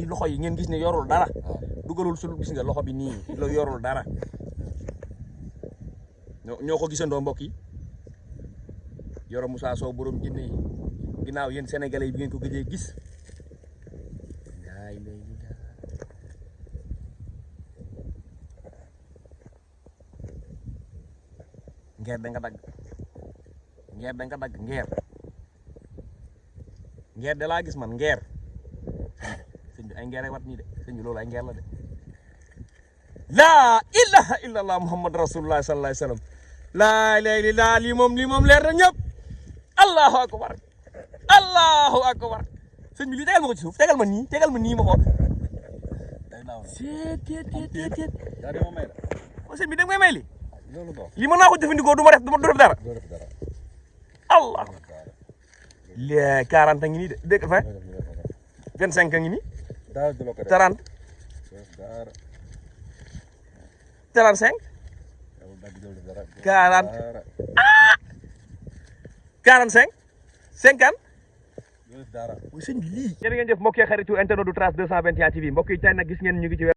loxo yi ngeen gis ne yorul dara dugalul sul gis nga loxo bi nii la yorul dara ñoo ko gisandoo mbokk yi Yoro Moussa Sow borom Djiné yi ginnaaw yéen sénégalais yi bi ngeen ko gëjee gis ngeer da nga dagg ngeer da laa gis man ngeer sëñ bi ay ngeer ay wat nii de sëñ bi loolu ay ngeer la de laa ilaha illallah muhammad rasulullah sallallahu alayhi wasallam laa ilaaha illallah lii moom leer na ñëpp allahu akbar sëñ bi lii tegal ma ko ci suuf tegal ma nii ma xool seet sëñ bi da nga may may lii mën naa ko jëfandikoo du def dara allah les 40 ngi nii de dégg nga 25 ngi nii 30 35 40 45 50 muy sëñ bi lii. jërë ngeen jëf mbokk yi xaritu internet du Trace 221 TV mbokk yi tey nag gis ngeen ñu ngi ci